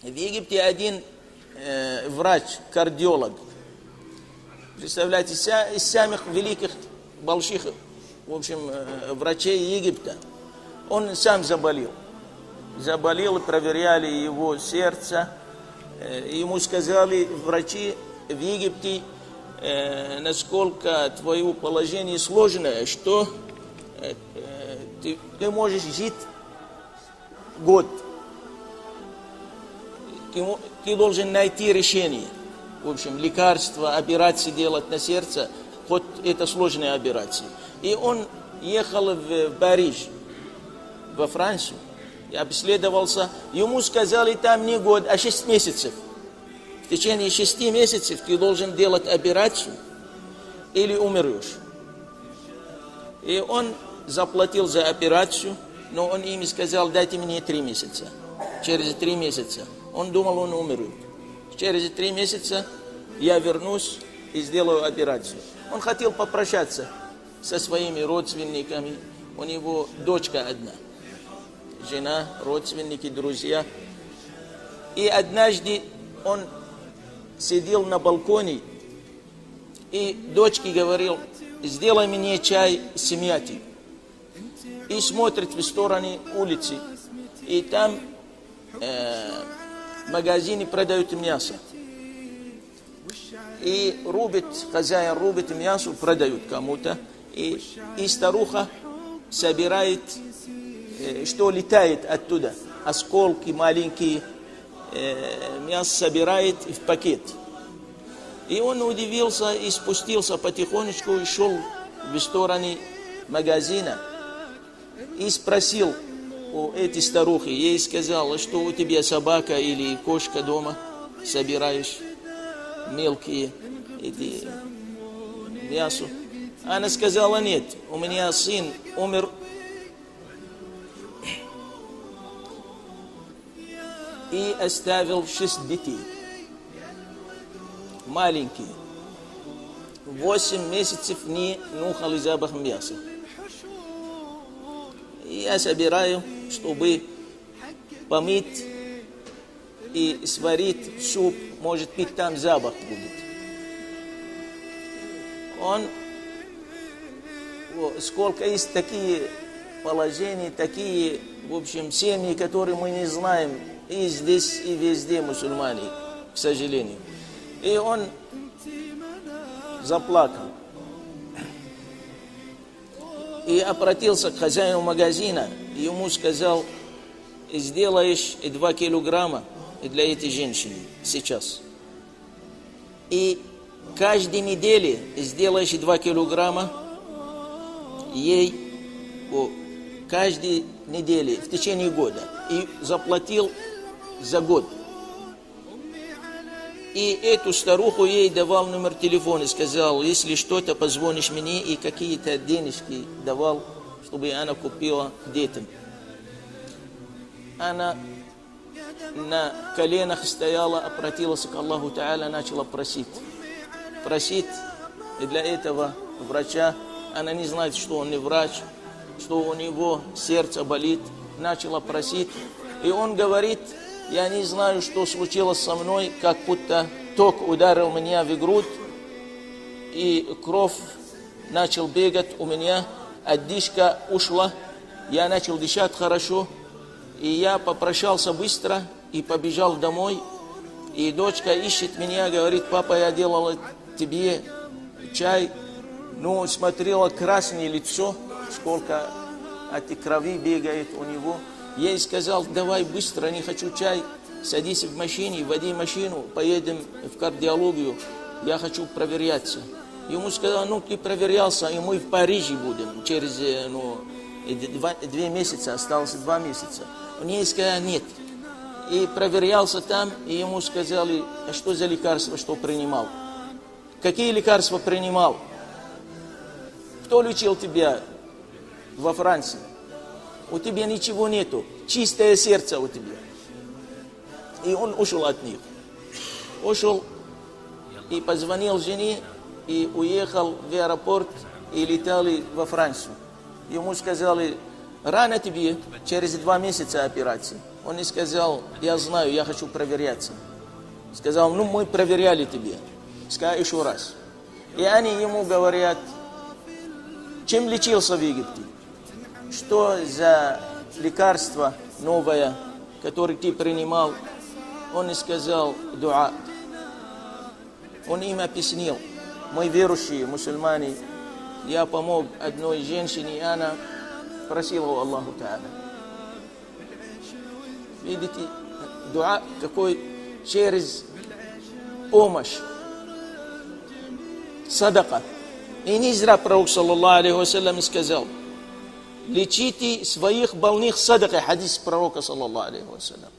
В Египте один врач, кардиолог, представляете, из самых великих, больших, в общем, врачей Египта, он сам заболел. Заболел, проверяли его сердце. Ему сказали врачи в Египте, насколько твое положение сложное, что ты можешь жить год. Ты должен найти решение. В общем, лекарства, операции делать на сердце, хоть это сложная операция. И он ехал в Париж, во Францию, и обследовался. Ему сказали, там не год, а 6 месяцев. В течение 6 месяцев ты должен делать операцию или умрешь. И он заплатил за операцию, но он им сказал, дайте мне 3 месяца. Через 3 месяца. Он думал, он умрет. Через 3 месяца я вернусь и сделаю операцию. Он хотел попрощаться со своими родственниками. У него дочка одна. Жена, родственники, друзья. И однажды он сидел на балконе, и дочке говорил, сделай мне чай с мятой. И смотрит в сторону улицы, и там в магазине продают мясо. И хозяин рубит мясо, продают кому-то. И старуха собирает, что летает оттуда. Осколки маленькие, мясо собирает в пакет. И он удивился и спустился потихонечку и шел в сторону магазина. И спросил у этой старухи, ей сказал, что у тебя собака или кошка дома, собираешь мелкие эти мясо. Она сказала, нет, у меня сын умер. И оставил 6 детей. Маленькие. 8 месяцев не нюхали запах мяса. И я собираю, чтобы помыть и сварить суп. Может быть, там запах будет. Сколько есть такие положения, такие, в общем, семьи, которые мы не знаем, и здесь, и везде мусульмане, к сожалению. И он заплакал. И обратился к хозяину магазина, и ему сказал, сделаешь 2 килограмма для этой женщины сейчас. И каждой неделе сделаешь 2 килограмма ей каждой неделе в течение года. И заплатил за год. И эту старуху ей давал номер телефона и сказал, если что-то, позвонишь мне, и какие-то денежки давал, чтобы она купила детям. Она на коленах стояла, обратилась к Аллаху Та'аля, начала просить. Просить, и для этого врача, она не знает, что он не врач, что у него сердце болит, начала просить. И он говорит, я не знаю, что случилось со мной, как будто ток ударил меня в грудь, и кровь начал бегать у меня, отдышка ушла, я начал дышать хорошо, и я попрощался быстро и побежал домой. И дочка ищет меня, говорит, папа, я делала тебе чай, но смотрела красное лицо, сколько от крови бегает у него. Я ей сказал, давай быстро, не хочу чай, садись в машине, води машину, поедем в кардиологию, я хочу проверяться. Ему сказал, ну ты проверялся, и мы в Париже будем, через 2 месяца, осталось 2 месяца. Он ей сказал, нет. И проверялся там, и ему сказали, а что за лекарства, что принимал? Какие лекарства принимал? Кто лечил тебя во Франции? У тебя ничего нету, чистое сердце у тебя. И он ушел от них. Ушел и позвонил жене, и уехал в аэропорт, и летали во Францию. Ему сказали, рано тебе, через 2 месяца операции. Он не сказал: я знаю, я хочу проверяться. Сказал: ну мы проверяли тебе. Сказал: еще раз. И они ему говорят: чем лечился в Египте? Что за лекарство новое, которое ты принимал? Он не сказал дуа. Он им объяснил: мы верующие, мусульмане, я помог одной женщине, и она просила у Аллаха Та'аля. Видите, дуа какой через помощь, садака. И не зря пророк, саллаллаху алейхи вассалям, сказал: лечите своих больных садакой, хадис пророка, саллаллаху алейхи вассалям.